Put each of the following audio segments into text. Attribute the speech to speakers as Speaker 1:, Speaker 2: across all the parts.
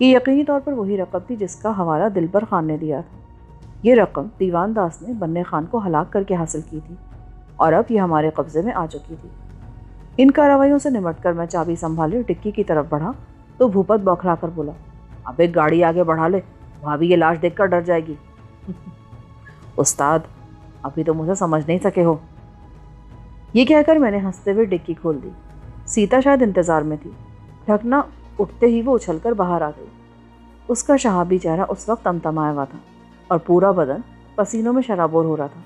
Speaker 1: یہ یقینی طور پر وہی رقم تھی جس کا حوالہ دلبر خان نے دیا تھا۔ یہ رقم دیوان داس نے بننے خان کو ہلاک کر کے حاصل کی تھی اور اب یہ ہمارے قبضے میں آ چکی تھی۔ ان کارروائیوں سے نمٹ کر میں چابی سنبھالے ڈکی کی طرف بڑھا تو بھوپت بوکھلا کر بولا، اب ایک گاڑی آگے بڑھا لے، بھابھی یہ لاش دیکھ کر ڈر جائے گی۔ استاد ابھی تو مجھے سمجھ نہیں سکے ہو۔ یہ کہہ کر میں نے ہنستے ہوئے ڈکی کھول دی۔ سیتا شاید انتظار میں تھی۔ ڈھکنا اٹھتے ہی وہ اچھل کر باہر آ گئی۔ اس کا شہابی چہرہ اس وقت تمتمایا ہوا تھا اور پورا بدن پسینوں میں شرابور ہو رہا تھا۔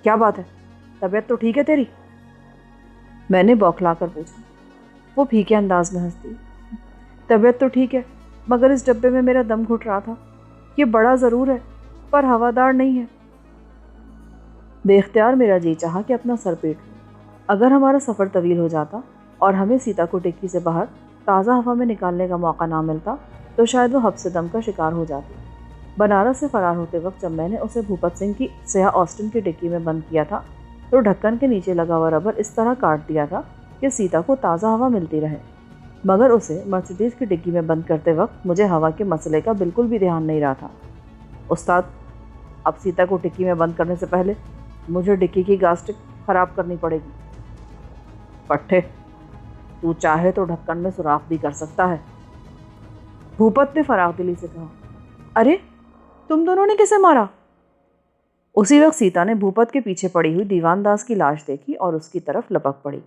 Speaker 1: کیا بات ہے، طبیعت تو ٹھیک ہے تیری؟ میں نے بوکھلا کر پوچھا۔ وہ پھیکے انداز میں ہنستی، طبیعت تو ٹھیک ہے مگر اس ڈبے میں میرا دم گھٹ رہا تھا۔ یہ بڑا ضرور ہے پر ہوادار نہیں ہے۔ بے اختیار میرا جی چاہا کہ اپنا سر پیٹ لوں۔ اگر ہمارا سفر طویل ہو جاتا اور ہمیں سیتا کو ٹکی سے باہر تازہ ہوا میں نکالنے کا موقع نہ ملتا تو شاید وہ حبس دم کا شکار ہو جاتی۔ بنارس سے فرار ہوتے وقت جب میں نے اسے بھوپت سنگھ کی سیاہ آسٹن کی ڈکی میں بند کیا تھا تو ڈھکن کے نیچے لگا ہوا ربر اس طرح کاٹ دیا تھا کہ سیتا کو تازہ ہوا ملتی رہے، مگر اسے مرسیڈیز کی ڈکی میں بند کرتے وقت مجھے ہوا کے مسئلے کا بالکل بھی دھیان نہیں رہا تھا۔ استاد اب سیتا کو ڈکی میں بند کرنے سے پہلے مجھے ڈکی کی گاسٹک خراب کرنی پڑے گی۔ پٹھے تو چاہے تو ڈھکن میں سوراخ بھی کر سکتا ہے، بھوپت نے فراغ دلی سے کہا۔ ارے تم دونوں نے کسے مارا؟ اسی وقت سیتا نے بھوپت کے پیچھے پڑی ہوئی دیوان داس کی لاش دیکھی اور اس کی طرف لپک پڑی۔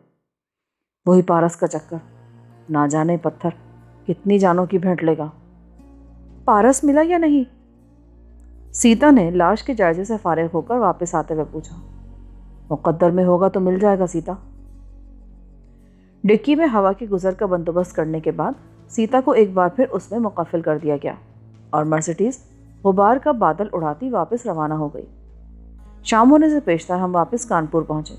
Speaker 1: وہی پارس کا چکر، نہ جانے پتھر کتنی جانوں کی بھینٹ لے گا۔ پارس ملا یا نہیں؟ سیتا نے لاش کے جائزے سے فارغ ہو کر واپس آتے ہوئے پوچھا۔ مقدر میں ہوگا تو مل جائے گا سیتا۔ ڈکی میں ہوا کے گزر کا بندوبست کرنے کے بعد سیتا کو ایک بار پھر اس میں مقفل کر دیا گیا اور مرسیڈیز غبار کا بادل اڑاتی واپس روانہ ہو گئی۔ شام ہونے سے پیشتر ہم واپس کانپور پہنچے۔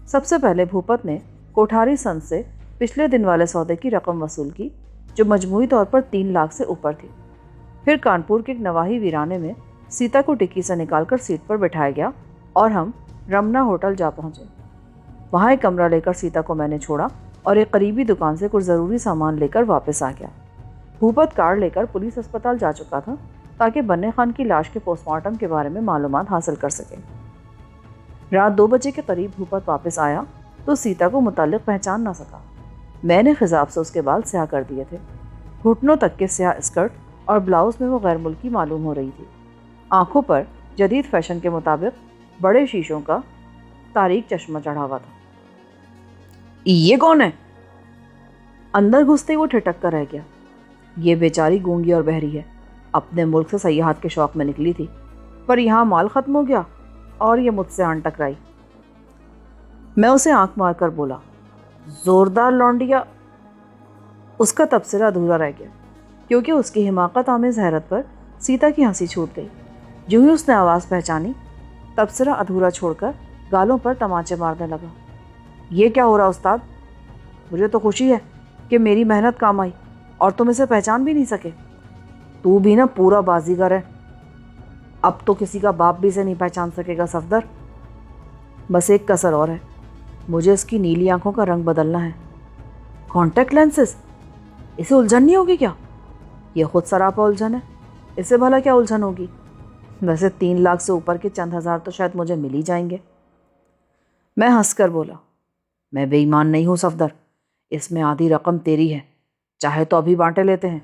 Speaker 1: سب سے پہلے بھوپت نے کوٹھاری سن سے پچھلے دن والے سودے کی رقم وصول کی جو مجموعی طور پر 3 لاکھ سے اوپر تھی۔ پھر کانپور کے ایک نواحی ویرانے میں سیتا کو ڈکی سے نکال کر سیٹ پر بٹھایا گیا اور ہم رمنا ہوٹل جا پہنچے۔ وہاں ایک کمرہ لے کر سیتا کو میں نے چھوڑا اور ایک قریبی دکان سے کچھ ضروری سامان لے کر واپس آ گیا۔ بھوپت کار لے کر پولیس اسپتال جا چکا تھا تاکہ بننے خان کی لاش کے پوسٹ مارٹم کے بارے میں معلومات حاصل کر سکے۔ رات 2 بجے کے قریب بھوپت واپس آیا تو سیتا کو متعلق پہچان نہ سکا۔ میں نے خضاب سے اس کے بال سیاہ کر دیے تھے۔ گھٹنوں تک کے سیاہ اسکرٹ اور بلاؤز میں وہ غیر ملکی معلوم ہو رہی تھی۔ آنکھوں پر جدید فیشن کے مطابق بڑے شیشوں کا تاریک چشمہ چڑھا ہوا تھا۔ یہ کون ہے؟ اندر گھستے وہ ٹھٹک کر رہ گیا۔ یہ بیچاری گونگی اور بہری ہے، اپنے ملک سے سیاحت کے شوق میں نکلی تھی پر یہاں مال ختم ہو گیا اور یہ مجھ سے آن ٹکرائی۔ میں اسے آنکھ مار کر بولا، زوردار لونڈیا۔ اس کا تبصرہ ادھورا رہ گیا کیونکہ اس کی حماقت آمیز حیرت پر سیتا کی ہنسی چھوٹ گئی۔ جو ہی اس نے آواز پہچانی تبصرہ ادھورا چھوڑ کر گالوں پر تماچے مارنے لگا۔ یہ کیا ہو رہا استاد؟ مجھے تو خوشی ہے کہ میری محنت کام آئی اور تم اسے پہچان بھی نہیں سکے۔ تو بھی نا پورا بازیگر ہے، اب تو کسی کا باپ بھی اسے نہیں پہچان سکے گا صفدر۔ بس ایک کسر اور ہے، مجھے اس کی نیلی آنکھوں کا رنگ بدلنا ہے۔ Contact lenses? اسے الجھن نہیں ہوگی کیا؟ یہ خود سراپا الجھن ہے، اسے بھلا کیا الجھن ہوگی؟ ویسے 3 لاکھ سے اوپر کے چند ہزار تو شاید مجھے مل ہی جائیں گے۔ میں ہنس کر بولا، میں بے ایمان نہیں ہوں صفدر، اس میں آدھی رقم تیری ہے، چاہے تو ابھی بانٹے لیتے ہیں۔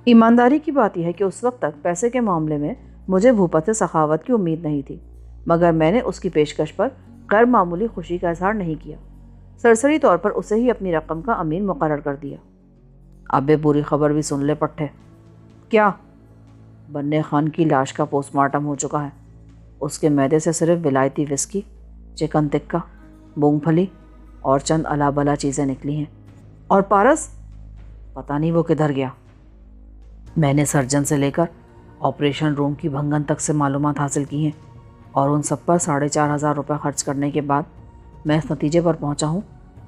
Speaker 1: ایمانداری کی بات یہ ہے کہ اس وقت تک پیسے کے معاملے میں مجھے بھوپت سے سخاوت کی امید نہیں تھی، مگر میں نے اس کی پیشکش پر غیر معمولی خوشی کا اظہار نہیں کیا۔ سرسری طور پر اسے ہی اپنی رقم کا امین مقرر کر دیا۔ ابے بری خبر بھی سن لے پٹھے۔ کیا؟ بننے خان کی لاش کا پوسٹ مارٹم ہو چکا ہے۔ اس کے معدے سے صرف ولایتی وسکی، چکن تکہ، مونگ پھلی اور چند الا بلا چیزیں نکلی ہیں۔ اور پارس؟ پتہ نہیں وہ کدھر گیا۔ میں نے سرجن سے لے کر آپریشن روم کی بھنگن تک سے معلومات حاصل کی ہیں اور ان سب پر 4,500 روپے خرچ کرنے کے بعد میں اس نتیجے پر پہنچا ہوں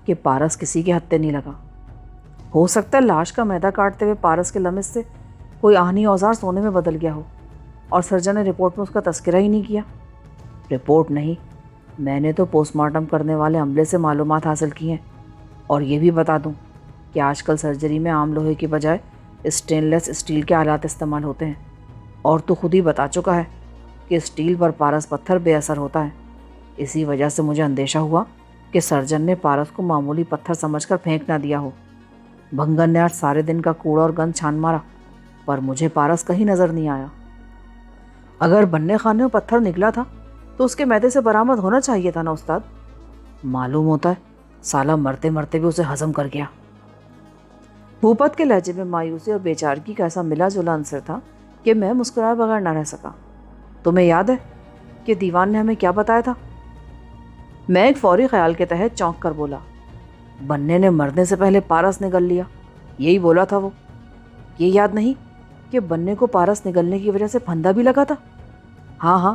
Speaker 1: کہ پارس کسی کے ہتھے نہیں لگا۔ ہو سکتا ہے لاش کا میدا کاٹتے ہوئے پارس کے لمس سے کوئی آہنی اوزار سونے میں بدل گیا ہو اور سرجن نے رپورٹ میں اس کا تذکرہ ہی نہیں کیا۔ رپورٹ نہیں، میں نے تو پوسٹ مارٹم کرنے والے عملے سے معلومات حاصل کی ہیں۔ اور یہ بھی بتا دوں کہ آج کل سرجری میں عام لوہے کی بجائے اسٹین لیس اسٹیل کے آلات استعمال ہوتے ہیں، اور تو خود ہی بتا چکا ہے کہ اسٹیل پر پارس پتھر بے اثر ہوتا ہے۔ اسی وجہ سے مجھے اندیشہ ہوا کہ سرجن نے پارس کو معمولی پتھر سمجھ کر پھینک نہ دیا ہو۔ بھنگن نے آج سارے دن کا کوڑا اور گند چھان مارا، پر مجھے پارس کہیں نظر نہیں آیا۔ اگر بننے خانے میں پتھر نکلا تھا تو اس کے معدے سے برآمد ہونا چاہیے تھا نا استاد؟ معلوم ہوتا ہے سالہ مرتے مرتے بھی اسے ہضم کر گیا۔ بھوپت کے لہجے میں مایوسی اور بیچارگی کا ایسا ملا جلا عنصر تھا کہ میں مسکرائے بغیر نہ رہ سکا۔ تمہیں یاد ہے کہ دیوان نے ہمیں کیا بتایا تھا؟ میں ایک فوری خیال کے تحت چونک کر بولا، بننے نے مرنے سے پہلے پارس نگل لیا، یہی بولا تھا وہ۔ یہ یاد نہیں کہ بننے کو پارس نگلنے کی وجہ سے پھندا بھی لگا تھا؟ ہاں،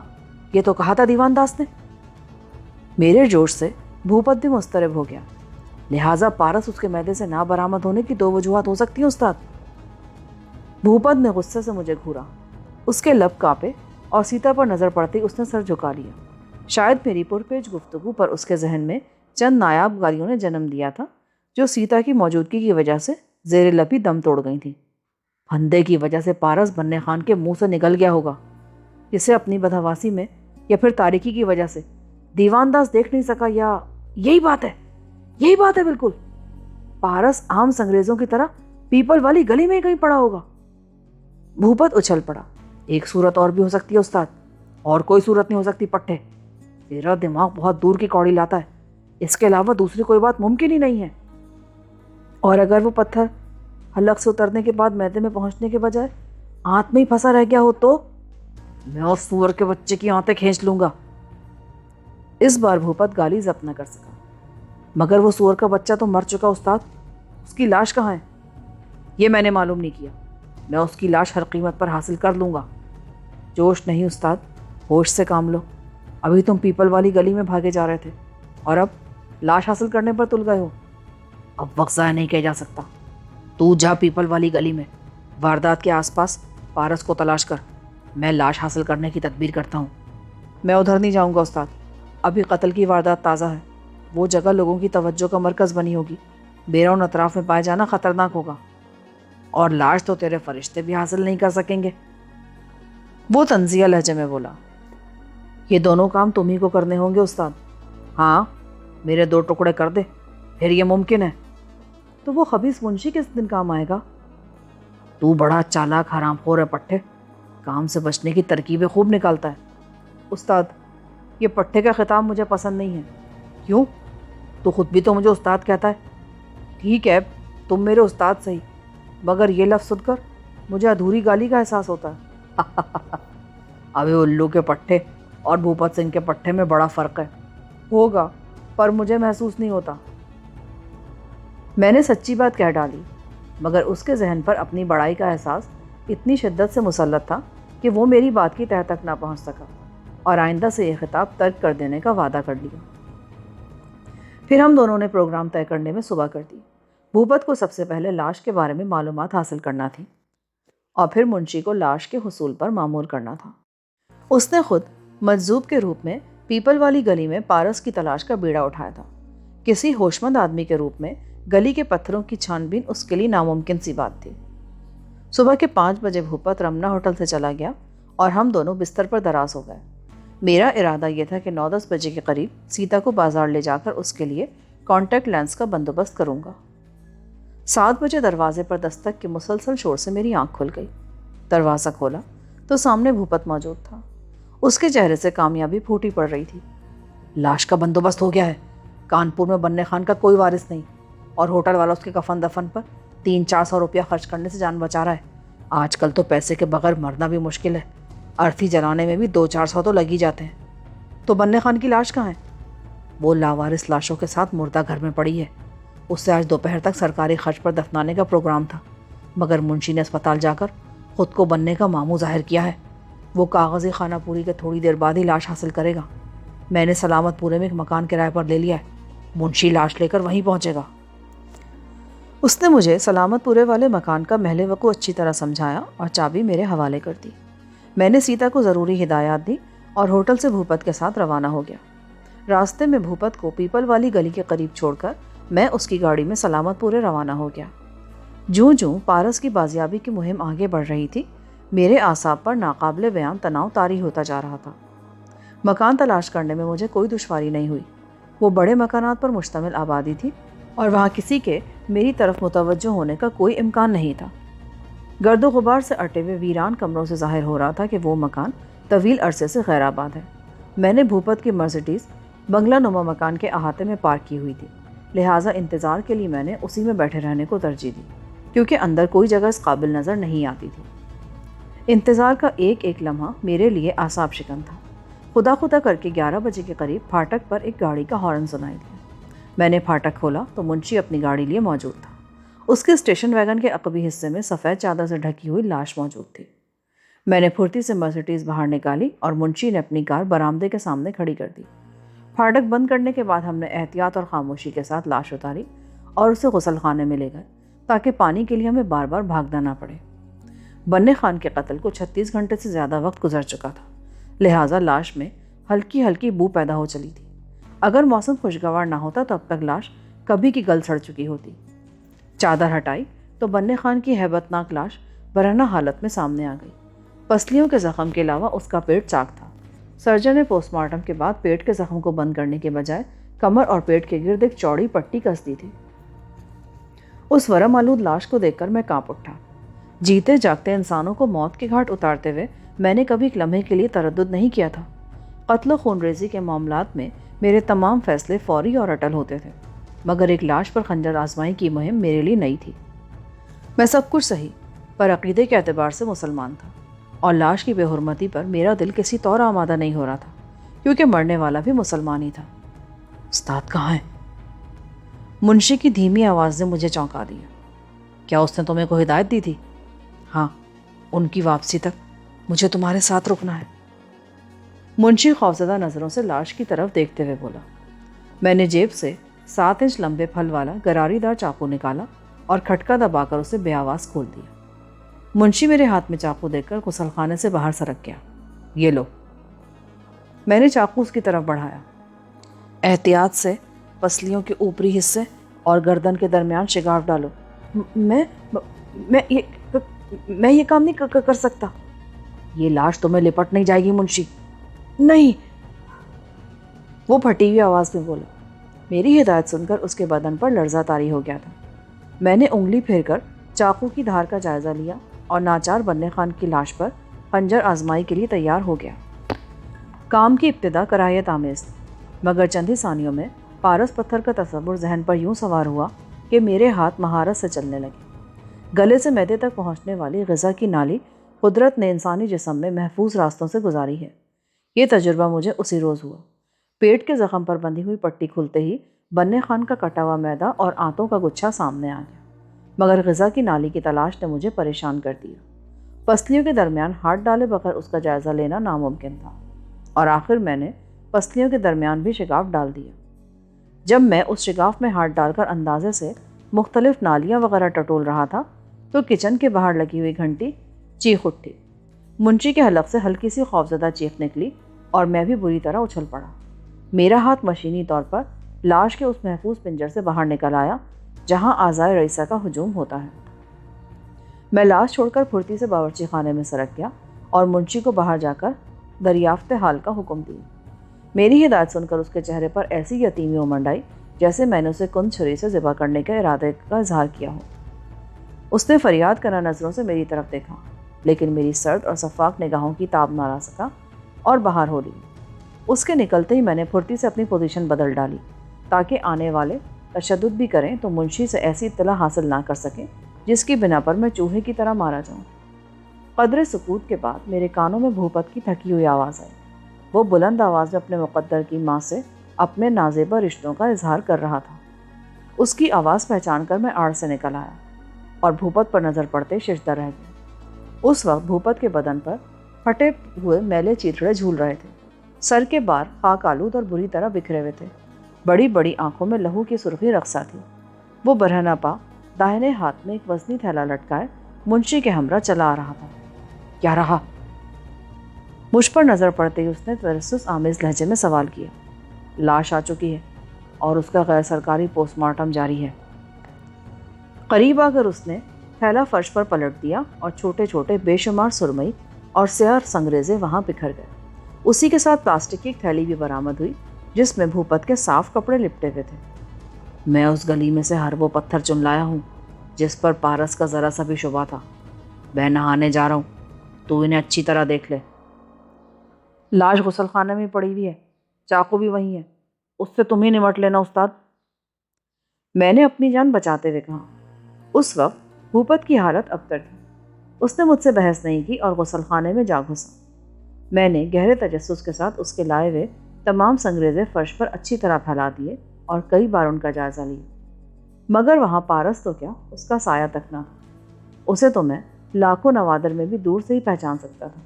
Speaker 1: یہ تو کہا تھا دیوان داس نے۔ میرے جوش سے بھوپت بھی مضطرب ہو گیا۔ لہٰذا پارس اس کے معدے سے نہ برآمد ہونے کی 2 وجوہات ہو سکتی ہیں استاد۔ بھوپت نے غصے سے مجھے گھورا، اس کے لب کانپے اور سیتا پر نظر پڑتی اس نے سر جھکا لیا۔ شاید میری پرپیچ گفتگو پر اس کے ذہن میں چند نایاب گالیوں نے جنم دیا تھا جو سیتا کی موجودگی کی وجہ سے زیر لب ہی دم توڑ گئی تھیں۔ پھندے کی وجہ سے پارس بننے خان کے منہ سے نکل گیا ہوگا، جسے اپنی بدحواسی میں یا پھر تاریکی کی وجہ سے دیوان داس دیکھ نہیں سکا، یا یہی بات ہے بالکل۔ پارس عام سنگریزوں کی طرح پیپل والی گلی میں ہی کہیں پڑا ہوگا۔ بھوپت اچھل پڑا، ایک صورت اور بھی ہو سکتی ہے استاد، اور کوئی صورت نہیں ہو سکتی پٹھے۔ تیرا دماغ بہت دور کی کوڑی لاتا ہے، اس کے علاوہ دوسری کوئی بات ممکن ہی نہیں ہے۔ اور اگر وہ پتھر حلق سے اترنے کے بعد معدے میں پہنچنے کے بجائے آنت میں ہی پھنسا رہ گیا ہو تو میں اس سور کے بچے کی آنتیں کھینچ لوں گا۔ اس بار بھوپت گالی ضبط نہ کر سکا۔ مگر وہ سور کا بچہ تو مر چکا استاد، اس کی لاش کہاں ہے؟ یہ میں نے معلوم نہیں کیا، میں اس کی لاش ہر قیمت پر حاصل کر لوں گا۔ جوش نہیں استاد، ہوش سے کام لو۔ ابھی تم پیپل والی گلی میں بھاگے جا رہے تھے اور اب لاش حاصل کرنے پر تل گئے ہو۔ اب وقت ضائع نہیں کیا جا سکتا۔ تو جا پیپل والی گلی میں واردات کے آس پاس پارس کو تلاش کر، میں لاش حاصل کرنے کی تدبیر کرتا ہوں۔ میں ادھر نہیں جاؤں گا استاد، ابھی قتل کی واردات تازہ ہے، وہ جگہ لوگوں کی توجہ کا مرکز بنی ہوگی، بیرون اطراف میں پائے جانا خطرناک ہوگا، اور لاش تو تیرے فرشتے بھی حاصل نہیں کر سکیں گے۔ وہ طنزیہ لہجے میں بولا، یہ دونوں کام تم ہی کو کرنے ہوں گے استاد۔ ہاں، میرے 2 ٹکڑے کر دے، پھر یہ ممکن ہے۔ تو وہ خبیث منشی کس دن کام آئے گا؟ تو بڑا چالاک حرام خور ہے پٹھے، کام سے بچنے کی ترکیبیں خوب نکالتا ہے۔ استاد، یہ پٹھے کا خطاب مجھے پسند نہیں ہے۔ کیوں؟ تو خود بھی تو مجھے استاد کہتا ہے۔ ٹھیک ہے، تم میرے استاد صحیح، مگر یہ لفظ سن کر مجھے ادھوری گالی کا احساس ہوتا ہے۔ ابھی الو کے پٹھے اور بھوپت سنگھ کے پٹھے میں بڑا فرق ہے۔ ہوگا، پر مجھے محسوس نہیں ہوتا۔ میں نے سچی بات کہہ ڈالی، مگر اس کے ذہن پر اپنی بڑائی کا احساس اتنی شدت سے مسلط تھا کہ وہ میری بات کی تہہ تک نہ پہنچ سکا، اور آئندہ سے یہ خطاب ترک کر دینے کا وعدہ کر لیا۔ پھر ہم دونوں نے پروگرام طے کرنے میں صبح کر دی۔ بھوپت کو سب سے پہلے لاش کے بارے میں معلومات حاصل کرنا تھی، اور پھر منشی کو لاش کے حصول پر مامور کرنا تھا۔ اس نے خود مجذوب کے روپ میں پیپل والی گلی میں پارس کی تلاش کا بیڑا اٹھایا تھا۔ کسی ہوش مند آدمی کے روپ میں گلی کے پتھروں کی چھان بین اس کے لیے ناممکن سی بات تھی۔ صبح کے 5 بجے بھوپت رمنا ہوٹل سے چلا گیا اور ہم دونوں بستر پر دراز ہو گئے۔ میرا ارادہ یہ تھا کہ 9-10 بجے کے قریب سیتا کو بازار لے جا کر اس کے لیے کانٹیکٹ لینس کا بندوبست کروں گا۔ 7 بجے دروازے پر دستک کے مسلسل شور سے میری آنکھ کھل گئی۔ دروازہ کھولا تو سامنے بھوپت موجود تھا۔ اس کے چہرے سے کامیابی پھوٹی پڑ رہی تھی۔ لاش کا بندوبست ہو گیا ہے، کانپور میں بننے خان کا کوئی وارث نہیں، اور ہوٹل والا اس کے کفن دفن پر 300-400 روپیہ خرچ کرنے سے جان بچا رہا ہے۔ آج کل تو پیسے کے بغیر مرنا بھی مشکل ہے، ارتھی جلانے میں بھی 200-400 تو لگ ہی جاتے ہیں۔ تو بننے خان کی لاش کہاں ہے؟ وہ لاوارث لاشوں کے ساتھ مردہ گھر میں پڑی ہے۔ اس سے آج دوپہر تک سرکاری خرچ پر دفنانے کا پروگرام تھا، مگر منشی نے اسپتال جا کر خود کو بننے کا ماموں ظاہر کیا ہے۔ وہ کاغذی خانہ پوری کے تھوڑی دیر بعد ہی لاش حاصل کرے گا۔ میں نے سلامت پورے میں ایک مکان کرائے پر لے لیا ہے، منشی لاش لے کر وہیں پہنچے گا۔ اس نے مجھے سلامت پورے والے مکان کا محل وقوع اچھی طرح سمجھایا اور چابی میرے حوالے کر دی۔ میں نے سیتا کو ضروری ہدایات دی اور ہوٹل سے بھوپت کے ساتھ روانہ ہو گیا۔ راستے میں بھوپت کو پیپل والی گلی کے قریب چھوڑ کر میں اس کی گاڑی میں سلامت پورے روانہ ہو گیا۔ جوں جوں پارس کی بازیابی کی مہم آگے بڑھ رہی تھی، میرے اعصاب پر ناقابل بیان تناؤ طاری ہوتا جا رہا تھا۔ مکان تلاش کرنے میں مجھے کوئی دشواری نہیں ہوئی۔ وہ بڑے مکانات پر مشتمل آبادی تھی اور وہاں کسی کے میری طرف متوجہ ہونے کا کوئی امکان نہیں تھا۔ گرد و غبار سے اٹے ہوئے ویران کمروں سے ظاہر ہو رہا تھا کہ وہ مکان طویل عرصے سے غیر آباد ہے۔ میں نے بھوپت کی مرسڈیز بنگلہ نما مکان کے احاطے میں پارک کی ہوئی تھی، لہٰذا انتظار کے لیے میں نے اسی میں بیٹھے رہنے کو ترجیح دی، کیونکہ اندر کوئی جگہ اس قابل نظر نہیں آتی تھی۔ انتظار کا ایک ایک لمحہ میرے لیے اعصاب شکن تھا۔ خدا خدا کر کے 11 بجے کے قریب پھاٹک پر ایک گاڑی کا ہارن سنائی دیا۔ میں نے پھاٹک کھولا تو منشی اپنی گاڑی لیے موجود تھا۔ اس کے اسٹیشن ویگن کے عقبی حصے میں سفید چادر سے ڈھکی ہوئی لاش موجود تھی۔ میں نے پھرتی سے مرسڈیز باہر نکالی اور منشی نے اپنی کار برآمدے کے سامنے کھڑی کر دی۔ پھاٹک بند کرنے کے بعد ہم نے احتیاط اور خاموشی کے ساتھ لاش اتاری اور اسے غسل خانے میں لے گئے تاکہ پانی کے لیے ہمیں بار بار بھاگنا نہ پڑے۔ بننے خان کے قتل کو 36 گھنٹے سے زیادہ وقت گزر چکا تھا، لہٰذا لاش میں ہلکی ہلکی بو پیدا ہو چلی تھی۔ اگر موسم خوشگوار نہ ہوتا تو اب تک لاش کبھی کی گل سڑ چکی ہوتی۔ چادر ہٹائی تو بننے خان کی ہیبت ناک لاش برہنہ حالت میں سامنے آ گئی۔ پسلیوں کے زخم کے علاوہ اس کا پیٹ چاک تھا۔ سرجن نے پوسٹ مارٹم کے بعد پیٹ کے زخم کو بند کرنے کے بجائے کمر اور پیٹ کے گرد ایک چوڑی پٹی کس دی تھی۔ اس ورم آلود لاش کو دیکھ کر میں کانپ اٹھا۔ جیتے جاگتے انسانوں کو موت کے گھاٹ اتارتے ہوئے میں نے کبھی ایک لمحے کے لیے تردد نہیں کیا تھا۔ قتل و خون ریزی کے معاملات میں میرے تمام فیصلے فوری اور اٹل ہوتے تھے، مگر ایک لاش پر خنجر آزمائی کی مہم میرے لیے نئی تھی۔ میں سب کچھ صحیح پر عقیدے کے اعتبار سے مسلمان تھا، اور لاش کی بے حرمتی پر میرا دل کسی طور آمادہ نہیں ہو رہا تھا، کیونکہ مرنے والا بھی مسلمان ہی تھا۔ استاد کہاں ہے؟ منشی کی دھیمی آواز نے مجھے چونکا دیا۔ کیا اس نے تمہیں کوئی ہدایت دی تھی؟ ہاں، ان کی واپسی تک مجھے تمہارے ساتھ رکنا ہے۔ منشی خوفزدہ نظروں سے لاش کی طرف دیکھتے ہوئے بولا۔ میں نے جیب سے 7 انچ لمبے پھل والا گراری دار چاقو نکالا اور کھٹکا دبا کر اسے بے آواز کھول دیا۔ منشی میرے ہاتھ میں چاقو دیکھ کر غسل خانے سے باہر سرک گیا۔ یہ لو۔ میں نے چاقو اس کی طرف بڑھایا۔ احتیاط سے پسلیوں کے اوپری حصے اور گردن کے درمیان شگاف ڈالو۔ میں یہ کام نہیں کر سکتا۔ یہ لاش تمہیں لپٹ نہیں جائے گی منشی۔ نہیں، وہ پھٹی ہوئی آواز میں بولا۔ میری ہدایت سن کر اس کے بدن پر لرزہ طاری ہو گیا تھا۔ میں نے انگلی پھیر کر چاقو کی دھار کا جائزہ لیا اور ناچار بننے خان کی لاش پر خنجر آزمائی کے لیے تیار ہو گیا۔ کام کی ابتدا کراہیت آمیز تھی، مگر چند ہی ثانیوں میں پارس پتھر کا تصور ذہن پر یوں سوار ہوا کہ میرے ہاتھ مہارت سے چلنے لگے۔ گلے سے معدے تک پہنچنے والی غذا کی نالی قدرت نے انسانی جسم میں محفوظ راستوں سے گزاری ہے۔ یہ تجربہ مجھے اسی روز ہوا۔ پیٹ کے زخم پر بندھی ہوئی پٹی کھلتے ہی بننے خان کا کٹا ہوا میدا اور آنتوں کا گچھا سامنے آ گیا، مگر غذا کی نالی کی تلاش نے مجھے پریشان کر دیا۔ پسلیوں کے درمیان ہاتھ ڈالے بغیر اس کا جائزہ لینا ناممکن تھا، اور آخر میں نے پسلیوں کے درمیان بھی شگاف ڈال دیا۔ جب میں اس شگاف میں ہاتھ ڈال کر اندازے سے مختلف نالیاں وغیرہ ٹٹول رہا تھا تو کچن کے باہر لگی ہوئی گھنٹی چیخ اٹھی۔ منشی کے حلق سے ہلکی سی خوفزدہ چیخ نکلی اور میں بھی بری طرح اچھل پڑا۔ میرا ہاتھ مشینی طور پر لاش کے اس محفوظ پنجر سے باہر نکل آیا جہاں اعضائے رئیسہ کا ہجوم ہوتا ہے۔ میں لاش چھوڑ کر پھرتی سے باورچی خانے میں سرک گیا اور منشی کو باہر جا کر دریافت حال کا حکم دیا۔ میری ہدایت سن کر اس کے چہرے پر ایسی یتیمی امنڈ آئی جیسے میں نے اسے کند چھری سے ذبح کرنے کے ارادے کا اظہار کیا ہو۔ اس نے فریاد کرا نظروں سے میری طرف دیکھا، لیکن میری سرد اور شفاف نگاہوں کی تاب نہ لا سکا اور باہر ہو لی۔ اس کے نکلتے ہی میں نے پھرتی سے اپنی پوزیشن بدل ڈالی تاکہ آنے والے تشدد بھی کریں تو منشی سے ایسی اطلاع حاصل نہ کر سکیں جس کی بنا پر میں چوہے کی طرح مارا جاؤں۔ قدر سکوت کے بعد میرے کانوں میں بھوپت کی تھکی ہوئی آواز آئی۔ وہ بلند آواز میں اپنے مقدر کی ماں سے اپنے نازیبہ رشتوں کا اظہار کر رہا تھا۔ اس کی آواز پہچان کر میں آڑ سے نکل آیا اور بھوپت پر نظر پڑتے ششدر رہ گیا۔ اس وقت بھوپت کے بدن پر پھٹے ہوئے میلے چیتڑے جھول رہے تھے۔ سر کے بار خاک آلود اور بری طرح بکھرے ہوئے تھے۔ بڑی بڑی آنکھوں میں لہو کی سرخی رقصہ تھی۔ وہ برہنہ پا داہنے ہاتھ میں ایک وزنی تھیلا لٹکائے منشی کے ہمراہ چلا آ رہا تھا۔ کیا رہا؟ مجھ پر نظر پڑتے ہی اس نے تجسس آمیز لہجے میں سوال کیا۔ لاش آ چکی ہے اور اس کا غیر سرکاری پوسٹ مارٹم جاری ہے۔ قریب آ کر اس نے تھیلا فرش پر پلٹ دیا اور چھوٹے چھوٹے بے شمار سرمئی اور سیاہ سنگریزے وہاں بکھر گئے۔ اسی کے ساتھ پلاسٹک کی ایک تھیلی بھی برآمد ہوئی جس میں بھوپت کے صاف کپڑے لپٹے ہوئے تھے۔ میں اس گلی میں سے ہر وہ پتھر چن لایا ہوں جس پر پارس کا ذرا سا بھی شبہ تھا۔ میں نہانے جا رہا ہوں، تو انہیں اچھی طرح دیکھ لے۔ لاش غسل خانے میں پڑی ہوئی ہے، چاقو بھی وہیں ہے، اس سے تم ہی نمٹ لینا استاد، میں نے اپنی جان بچاتے ہوئے کہا۔ اس وقت بھوپت کی حالت ابتر تھی۔ اس نے مجھ سے بحث نہیں کی اور غسل خانے میں جا گھسا۔ میں نے گہرے تجسس کے ساتھ اس کے لائے ہوئے تمام سنگریزے فرش پر اچھی طرح پھیلا دیے اور کئی بار ان کا جائزہ لیا، مگر وہاں پارس تو کیا، اس کا سایہ تک نہ تھا۔ اسے تو میں لاکھوں نوادر میں بھی دور سے ہی پہچان سکتا تھا۔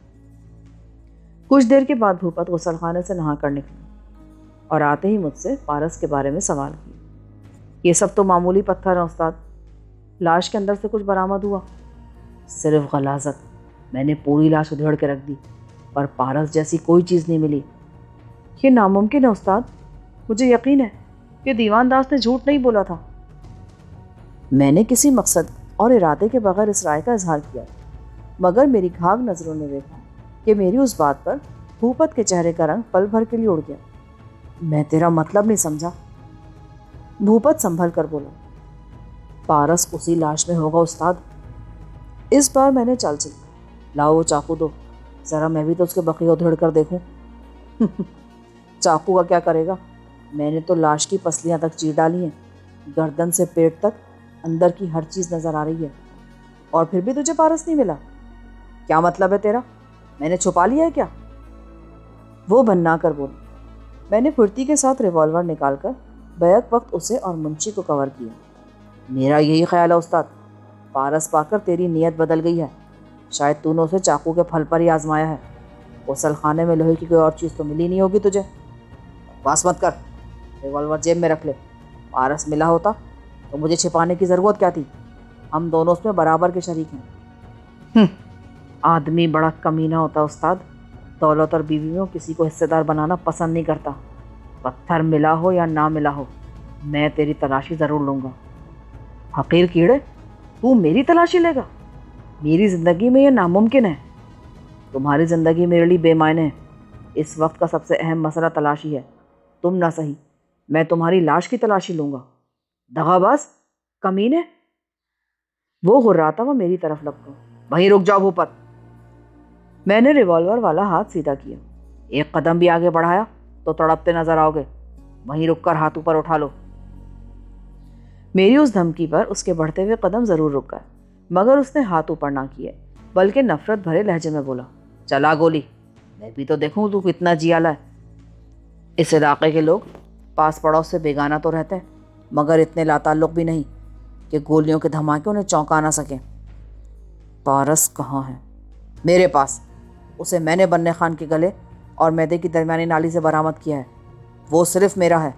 Speaker 1: کچھ دیر کے بعد بھوپت غسل خانے سے نہا کر نکلا اور آتے ہی مجھ سے پارس کے بارے میں سوال کیا۔ یہ سب تو معمولی پتھر ہیں استاد، لاش کے اندر سے کچھ برآمد ہوا؟ صرف غلاظت، میں نے پوری لاش ادھیڑ کے رکھ دی پر پارس جیسی کوئی چیز نہیں ملی۔ یہ ناممکن ہے استاد، مجھے یقین ہے کہ دیوان داس نے جھوٹ نہیں بولا تھا۔ میں نے کسی مقصد اور ارادے کے بغیر اس رائے کا اظہار کیا، مگر میری گھاگ نظروں نے دیکھا کہ میری اس بات پر بھوپت کے چہرے کا رنگ پل بھر کے لیے اڑ گیا۔ میں تیرا مطلب نہیں سمجھا، بھوپت سنبھل کر بولا۔ پارس اسی لاش میں ہوگا استاد۔ اس بار میں نے چل چلی۔ لاؤ وہ چاقو دو، ذرا میں بھی تو اس کے بقیہ ادھیڑ کر دیکھوں۔ چاقو کا کیا کرے گا؟ میں نے تو لاش کی پسلیاں تک چیر ڈالی ہیں، گردن سے پیٹ تک اندر کی ہر چیز نظر آ رہی ہے، اور پھر بھی تجھے پارس نہیں ملا؟ کیا مطلب ہے تیرا؟ میں نے چھپا لیا ہے کیا؟ وہ بننا کر بولی۔ میں نے پھرتی کے ساتھ ریوالور نکال کر بیک وقت اسے اور منشی کو کور کیا۔ میرا یہی خیال ہے استاد، پارس پا کر تیری نیت بدل گئی ہے، شاید تو نے اسے چاقو کے پھل پر ہی آزمایا ہے۔ غسل خانے میں لوہے کی کوئی اور چیز تو ملی نہیں ہوگی تجھے۔ بس مت کر، ریوالور جیب میں رکھ لے۔ پارس ملا ہوتا تو مجھے چھپانے کی ضرورت کیا تھی؟ ہم دونوں اس میں برابر کے شریک ہیں۔ آدمی بڑا کمینہ ہوتا استاد، دولت اور بیوی میں کسی کو حصے دار بنانا پسند نہیں کرتا۔ پتھر ملا ہو یا نہ ملا ہو، میں تیری تلاشی ضرور لوں گا۔ حقیر کیڑے، تو میری تلاشی لے گا؟ میری زندگی میں یہ ناممکن ہے۔ تمہاری زندگی میرے لیے بے معنی ہے۔ اس وقت کا سب سے اہم مسئلہ تلاشی ہے۔ تم نہ صحیح، میں تمہاری لاش کی تلاشی لوں گا۔ دغا باز، کمینے۔ وہ غراتا وہ میری طرف لپکا۔ وہیں رک جاؤ بھوپت۔ میں نے ریوالور والا ہاتھ سیدھا کیا۔ ایک قدم بھی آگے بڑھایا تو تڑپتے نظر آؤ گے، وہیں رک کر ہاتھ اوپر اٹھا لو۔ میری اس دھمکی پر اس کے بڑھتے ہوئے قدم ضرور رک گئے، مگر اس نے ہاتھ اوپر نہ کیے بلکہ نفرت بھرے لہجے میں بولا، چلا گولی، میں بھی تو دیکھوں تو کتنا جیالا ہے۔ اس علاقے کے لوگ پاس پڑوس سے بیگانہ تو رہتے ہیں، مگر اتنے لاتعلق بھی نہیں کہ گولیوں کے دھماکے انہیں چونکا نہ سکیں۔ پارس کہاں ہے؟ میرے پاس۔ اسے میں نے بننے خان کے گلے اور معدے کی درمیانی نالی سے برآمد کیا ہے، وہ صرف میرا ہے۔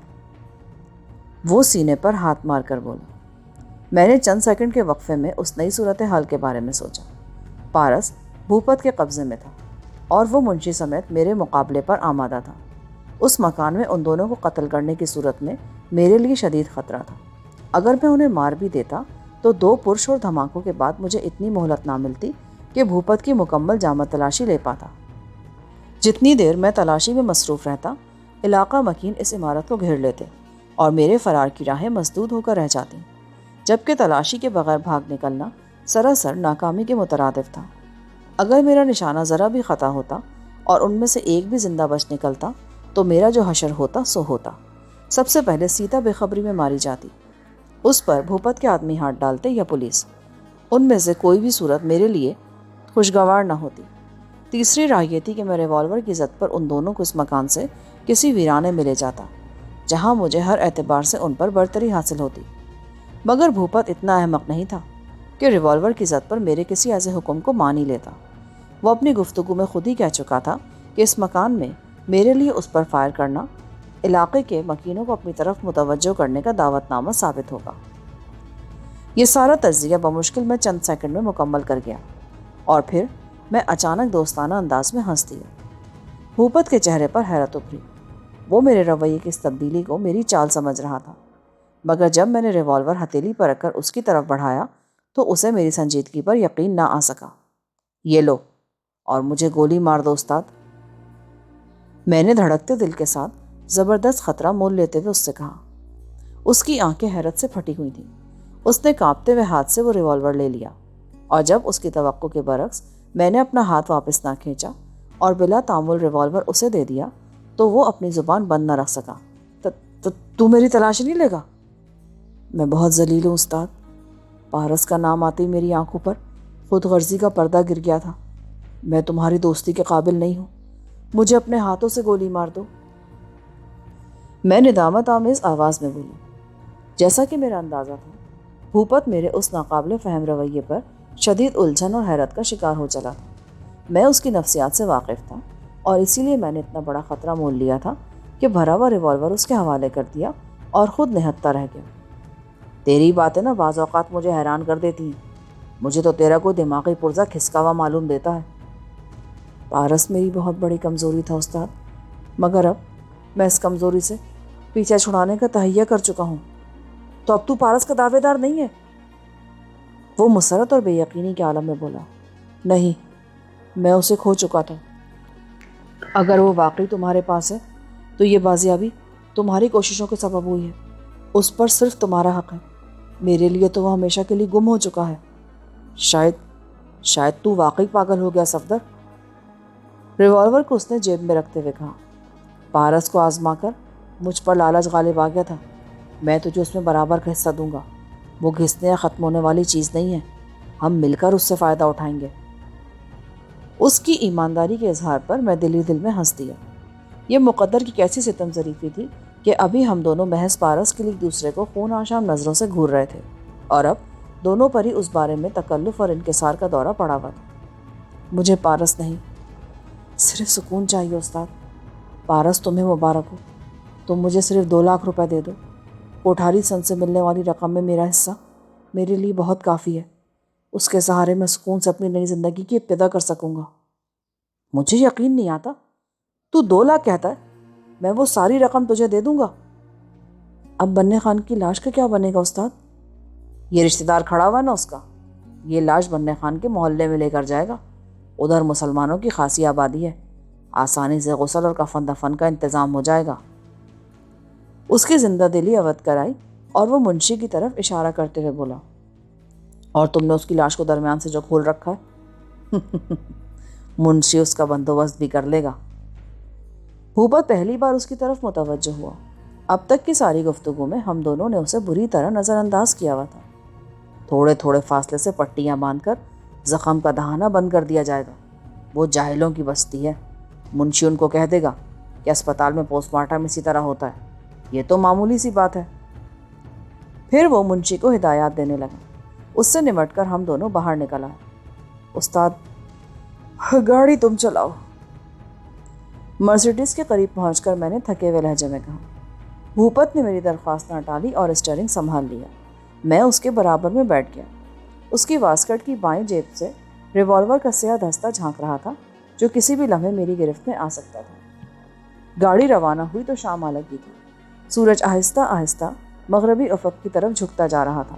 Speaker 1: وہ سینے پر ہاتھ مار کر بولا۔ میں نے چند سیکنڈ کے وقفے میں اس نئی صورتحال کے بارے میں سوچا۔ پارس بھوپت کے قبضے میں تھا اور وہ منشی سمیت میرے مقابلے پر آمادہ تھا۔ اس مکان میں ان دونوں کو قتل کرنے کی صورت میں میرے لیے شدید خطرہ تھا۔ اگر میں انہیں مار بھی دیتا تو 2 پرشور دھماکوں کے بعد مجھے اتنی مہلت نہ ملتی کہ بھوپت کی مکمل جامع تلاشی لے پاتا۔ جتنی دیر میں تلاشی میں مصروف رہتا، علاقہ مکین اس عمارت کو گھیر لیتے اور میرے فرار کی راہیں مسدود ہو کر رہ جاتی، جبکہ تلاشی کے بغیر بھاگ نکلنا سراسر ناکامی کے مترادف تھا۔ اگر میرا نشانہ ذرا بھی خطا ہوتا اور ان میں سے ایک بھی زندہ بچ نکلتا تو میرا جو حشر ہوتا سو ہوتا۔ سب سے پہلے سیتا بے خبری میں ماری جاتی، اس پر بھوپت کے آدمی ہاتھ ڈالتے یا پولیس۔ ان میں سے کوئی بھی صورت میرے لیے خوشگوار نہ ہوتی۔ تیسری رائے یہ تھی کہ میں ریوالور کی زد پر ان دونوں کو اس مکان سے کسی ویرانے میں لے جاتا، جہاں مجھے ہر اعتبار سے ان پر برتری حاصل ہوتی۔ مگر بھوپت اتنا احمق نہیں تھا کہ ریوالور کی زد پر میرے کسی ایسے حکم کو مان ہی لیتا۔ وہ اپنی گفتگو میں خود ہی کہہ چکا تھا کہ اس مکان میں میرے لیے اس پر فائر کرنا علاقے کے مکینوں کو اپنی طرف متوجہ کرنے کا دعوت نامہ ثابت ہوگا۔ یہ سارا تجزیہ بمشکل میں چند سیکنڈ میں مکمل کر گیا اور پھر میں اچانک دوستانہ انداز میں ہنس دیا۔ بھوپت کے چہرے پر حیرت ابھری۔ وہ میرے رویے کی اس تبدیلی کو میری چال سمجھ رہا تھا، مگر جب میں نے ریوالور ہتھیلی پر رکھ کر اس کی طرف بڑھایا
Speaker 2: تو اسے میری سنجیدگی پر یقین نہ آ سکا۔ یہ لو اور مجھے گولی مار دو استاد، میں نے دھڑکتے دل کے ساتھ زبردست خطرہ مول لیتے ہوئے اس سے کہا۔ اس کی آنکھیں حیرت سے پھٹی ہوئی تھیں۔ اس نے کانپتے ہوئے ہاتھ سے وہ ریوالور لے لیا، اور جب اس کی توقع کے برعکس میں نے اپنا ہاتھ واپس نہ کھینچا اور بلا تعامل ریوالور اسے دے دیا تو وہ اپنی زبان بند نہ رکھ سکا۔ تو میری تلاش نہیں لے گا؟ میں بہت ذلیل ہوں استاد۔ پارس کا نام آتے ہی میری آنکھوں پر خود غرضی کا پردہ گر گیا تھا۔ میں تمہاری دوستی کے قابل نہیں ہوں، مجھے اپنے ہاتھوں سے گولی مار دو، میں ندامت آمیز آواز میں بولی۔ جیسا کہ میرا اندازہ تھا، بھوپت میرے اس ناقابل فہم رویے پر شدید الجھن اور حیرت کا شکار ہو چلا تھا۔ میں اس کی نفسیات سے واقف تھا، اور اسی لیے میں نے اتنا بڑا خطرہ مول لیا تھا کہ بھرا ہوا ریوالور اس کے حوالے کر دیا اور خود نہتتا رہ گیا۔ تیری باتیں نا بعض اوقات مجھے حیران کر دیتی ہیں، مجھے تو تیرا کوئی دماغی پرزہ کھسکا ہوا معلوم دیتا ہے۔ پارس میری بہت بڑی کمزوری تھا استاد، مگر اب میں اس کمزوری سے پیچھا چھڑانے کا تہیہ کر چکا ہوں۔ تو اب تو پارس کا دعوے دار نہیں ہے؟ وہ مسرت اور بے یقینی کے عالم میں بولا۔ نہیں، میں اسے کھو چکا تھا۔ اگر وہ واقعی تمہارے پاس ہے تو یہ بازیابی تمہاری کوششوں کے سبب ہوئی ہے، اس پر صرف تمہارا حق ہے۔ میرے لیے تو وہ ہمیشہ کے لیے گم ہو چکا ہے۔ شاید تو واقعی پاگل ہو گیا صفدر۔ ریوالور کو اس نے جیب میں رکھتے ہوئے کہا۔ پارس کو آزما کر مجھ پر لالچ غالب آ گیا تھا، میں تجھے اس میں برابر کا حصہ دوں گا۔ وہ گھسنے یا ختم ہونے والی چیز نہیں ہے، ہم مل کر اس سے فائدہ اٹھائیں گے۔ اس کی ایمانداری کے اظہار پر میں دل ہی دل میں ہنس دیا۔ یہ مقدر کی کیسی ستم ظریفی تھی کہ ابھی ہم دونوں محض پارس کے لیے ایک دوسرے کو خون آشام نظروں سے گھور رہے تھے، اور اب دونوں پر ہی اس بارے میں تکلف اور انکسار کا دورہ پڑا ہوا تھا۔ مجھے پارس نہیں، صرف سکون چاہیے استاد۔ پارس تمہیں مبارک ہو، تم مجھے صرف 2 لاکھ روپے دے دو۔ کوٹھاری سن سے ملنے والی رقم میں میرا حصہ میرے لیے بہت کافی ہے، اس کے سہارے میں سکون سے اپنی نئی زندگی کی ابتدا کر سکوں گا۔ مجھے یقین نہیں آتا، تو 2 لاکھ کہتا ہے، میں وہ ساری رقم تجھے دے دوں گا۔ اب بننے خان کی لاش کا کیا بنے گا استاد؟ یہ رشتہ دار کھڑا ہوا نا اس کا، یہ لاش بننے خان کے محلے میں لے کر جائے گا۔ ادھر مسلمانوں کی خاصی آبادی ہے، آسانی سے غسل اور کفن دفن کا انتظام ہو جائے گا۔ اس کی زندہ دلی اودھ کر آئی اور وہ منشی کی طرف اشارہ کرتے ہوئے بولا۔ اور تم نے اس کی لاش کو درمیان سے جو کھول رکھا ہے منشی اس کا بندوبست بھی کر لے گا۔ بھوپت پہلی بار اس کی طرف متوجہ ہوا۔ اب تک کی ساری گفتگو میں ہم دونوں نے اسے بری طرح نظر انداز کیا ہوا تھا۔ تھوڑے تھوڑے فاصلے سے پٹیاں باندھ کر زخم کا دہانہ بند کر دیا جائے گا۔ وہ جاہلوں کی بستی ہے، منشی ان کو کہہ دے گا کہ اسپتال میں پوسٹ مارٹم اسی طرح ہوتا ہے، یہ تو معمولی سی بات ہے۔ پھر وہ منشی کو ہدایات دینے لگا۔ اس سے نمٹ کر ہم دونوں باہر نکل آئے۔ استاد، گاڑی تم چلاؤ، مرسیڈیز کے قریب پہنچ کر میں نے تھکے ہوئے لہجے میں کہا۔ بھوپت نے میری درخواست نہ ٹالی اور اسٹیئرنگ سنبھال لیا۔ میں اس کے برابر میں بیٹھ گیا۔ اس کی واسکٹ کی بائیں جیب سے ریوالور کا سیاہ دستہ جھانک رہا تھا، جو کسی بھی لمحے میری گرفت میں آ سکتا تھا۔ گاڑی روانہ ہوئی تو شام آ لگی تھی۔ سورج آہستہ آہستہ مغربی افق کی طرف جھکتا جا رہا تھا۔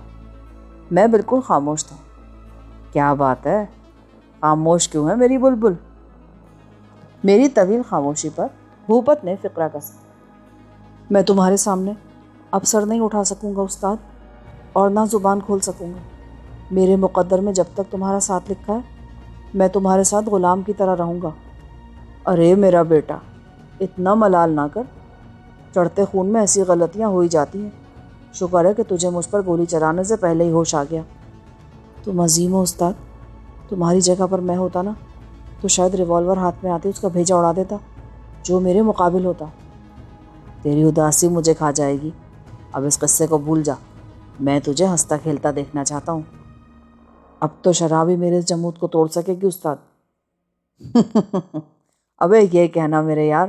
Speaker 2: میں بالکل خاموش تھا۔ کیا بات ہے، خاموش کیوں ہے میری بلبل؟ میری طویل خاموشی پر بھوپت نے فقرہ کسا۔ میں تمہارے سامنے اب سر نہیں اٹھا سکوں گا استاد، اور نہ زبان کھول سکوں گا۔ میرے مقدر میں جب تک تمہارا ساتھ لکھا ہے، میں تمہارے ساتھ غلام کی طرح رہوں گا۔ ارے میرا بیٹا، اتنا ملال نہ کر، چڑھتے خون میں ایسی غلطیاں ہو ہی جاتی ہیں۔ شکر ہے کہ تجھے مجھ پر گولی چلانے سے پہلے ہی ہوش آ گیا۔ تم عظیم ہو استاد، تمہاری جگہ پر میں ہوتا نا تو شاید ریوالور ہاتھ میں آتی اس کا بھیجا اڑا دیتا جو میرے مقابل ہوتا۔ تیری اداسی مجھے کھا جائے گی، اب اس قصے کو بھول جا، میں تجھے ہنستا کھیلتا دیکھنا چاہتا ہوں۔ اب تو شراب ہی میرے اس جمود کو توڑ سکے گی استاد۔ ابے یہ کہنا میرے یار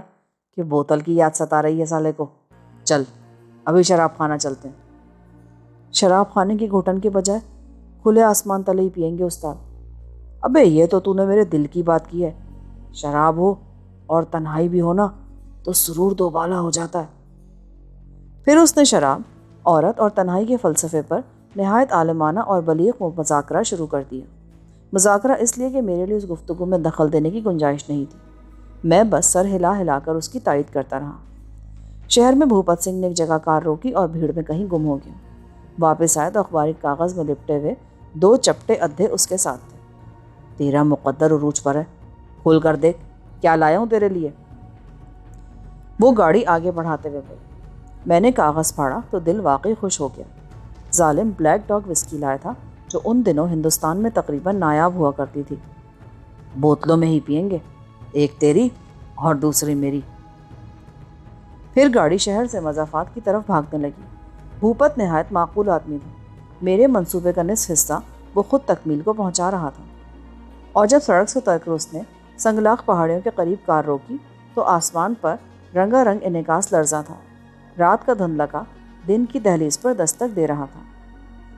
Speaker 2: کہ بوتل کی یاد ستا رہی ہے سالے کو۔ چل ابھی شراب خانہ چلتے ہیں۔ شراب خانے کی گھٹن کے بجائے کھلے آسمان تلے ہی پئیں گے استاد۔ ابے یہ تو نے میرے دل کی بات کی ہے۔ شراب ہو اور تنہائی بھی ہونا تو سرور دوبالا ہو جاتا ہے۔ پھر اس نے شراب، عورت اور تنہائی کے فلسفے پر نہایت عالمانہ اور بلیغ مذاکرہ شروع کر دیا۔ مذاکرہ اس لیے کہ میرے لیے اس گفتگو میں دخل دینے کی گنجائش نہیں تھی۔ میں بس سر ہلا ہلا کر اس کی تائید کرتا رہا۔ شہر میں بھوپت سنگھ نے ایک جگہ کار روکی اور بھیڑ میں کہیں گم ہو گیا۔ واپس آئے تو اخباری کاغذ میں لپٹے ہوئے 2 چپٹے ادھے اس کے ساتھ تھے۔ تیرا مقدر عروج پر ہے، کھول کر دیکھ کیا لایا ہوں تیرے لیے۔ وہ گاڑی آگے بڑھاتے ہوئے بولے۔ میں نے کاغذ پھاڑا تو دل واقعی خوش ہو گیا۔ ظالم بلیک ڈاگ وسکی لایا تھا جو ان دنوں ہندوستان میں تقریباً نایاب ہوا کرتی تھی۔ بوتلوں میں ہی پئیں گے، ایک تیری اور دوسری میری۔ پھر گاڑی شہر سے مضافات کی طرف بھاگنے لگی۔ بھوپت نہایت معقول آدمی تھا۔ میرے منصوبے کا نصف حصہ وہ خود تکمیل کو پہنچا رہا تھا۔ اور جب سڑک سے اتر کر اس نے سنگلاخ پہاڑیوں کے قریب کار روکی تو آسمان پر رنگا رنگ انعکاس لرزا تھا۔ رات کا دھندلا دن کی دہلیز پر دستک دے رہا تھا۔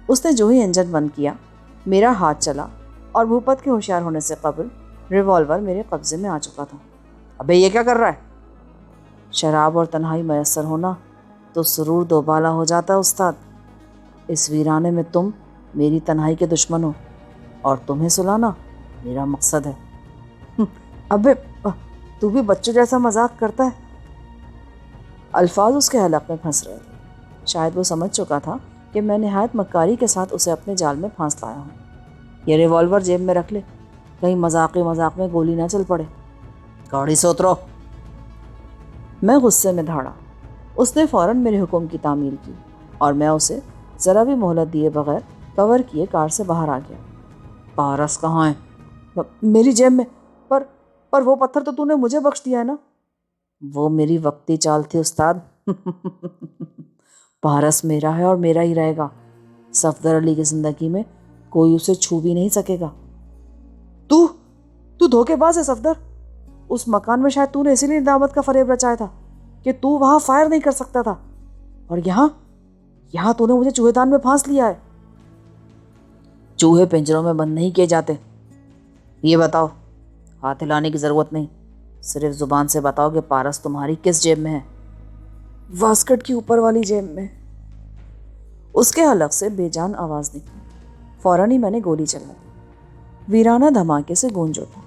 Speaker 2: اس نے جو ہی انجن بند کیا، میرا ہاتھ چلا اور بھوپت کے ہوشیار ہونے سے قبل ریوالور میرے قبضے میں آ چکا تھا۔ ابے یہ کیا کر رہا ہے؟ شراب اور تنہائی میسر ہونا تو سرور دوبالا ہو جاتا ہے استاد۔ اس ویرانے میں تم میری تنہائی کے دشمن ہو اور تمہیں سلانا میرا مقصد ہے۔ ابے تو بھی بچوں جیسا مذاق کرتا ہے۔ الفاظ اس کے حلق میں پھنس رہے تھے۔ شاید وہ سمجھ چکا تھا کہ میں نہایت مکاری کے ساتھ اسے اپنے جال میں پھانس لایا ہوں۔ یہ ریوالور جیب میں رکھ لے، کہیں مذاق میں گولی نہ چل پڑے۔ گاڑی سے اترو۔ میں غصے میں دھاڑا۔ اس نے فوراً میرے حکم کی تعمیل کی اور میں اسے ذرا بھی مہلت دیے بغیر کور کیے کار سے باہر آ گیا۔ پارس کہاں ہے؟ میری جیب میں۔ پر وہ پتھر تو نے مجھے بخش دیا ہے نا۔ وہ میری وقتی چال تھی استاد۔ پارس میرا ہے اور میرا ہی رہے گا۔ صفدر علی کی زندگی میں کوئی اسے چھو بھی نہیں سکے گا۔ تو دھوکے باز ہے صفدر۔ اس مکان میں شاید تو نے اسی لیے ندامت کا فریب رچایا تھا کہ تو وہاں فائر نہیں کر سکتا تھا، اور یہاں تو نے مجھے چوہے دان میں پھانس لیا ہے۔ چوہے پنجروں میں بند نہیں کیے جاتے۔ یہ بتاؤ، ہاتھ ہلانے کی ضرورت نہیں، صرف زبان سے بتاؤ کہ پارس تمہاری کس جیب میں ہے؟ واسکٹ کی اوپر والی جیب میں۔ اس کے حلق سے بے جان آواز نکلی۔ فوراً ہی میں نے گولی چلا دی۔ ویرانہ دھماکے سے گونج اٹھا۔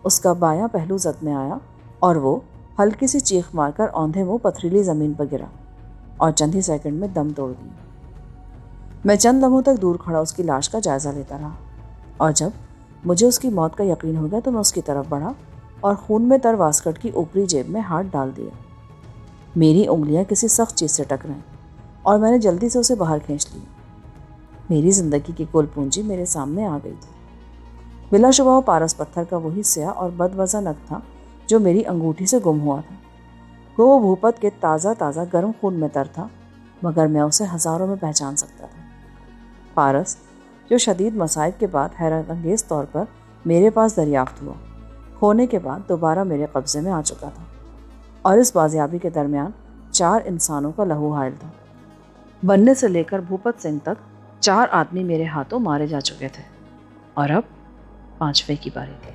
Speaker 2: اس کا بایاں پہلو زد میں آیا اور وہ ہلکی سی چیخ مار کر اوندھے منہ پتھریلی زمین پر گرا اور چند ہی سیکنڈ میں دم توڑ دیا۔ میں چند لمحوں تک دور کھڑا اس کی لاش کا جائزہ لیتا رہا، اور جب مجھے اس کی موت کا یقین ہو گیا تو میں اس کی طرف بڑھا اور خون میں تر واسکٹ کی اوپری جیب میں ہاتھ ڈال دیا۔ میری انگلیاں کسی سخت چیز سے ٹکرائیں اور میں نے جلدی سے اسے باہر کھینچ لیا۔ میری زندگی کی کل پونجی میرے سامنے آ گئی تھی۔ بلا شبہ وہ پارس پتھر کا وہی سیاہ اور بدوزہ نگ تھا جو میری انگوٹھی سے گم ہوا تھا۔ وہ بھوپت کے تازہ گرم خون میں تر تھا، مگر میں اسے ہزاروں میں پہچان سکتا تھا۔ پارس جو شدید مصائب کے بعد حیرت انگیز طور پر میرے پاس دریافت ہوا، کھونے کے بعد دوبارہ میرے قبضے میں آ چکا تھا، اور اس بازیابی کے درمیان 4 انسانوں کا لہو حائل تھا۔ بننے سے لے کر بھوپت سنگھ تک 4 آدمی میرے ہاتھوں مارے جا چکے تھے، اور اب 5ویں کی باری تھی۔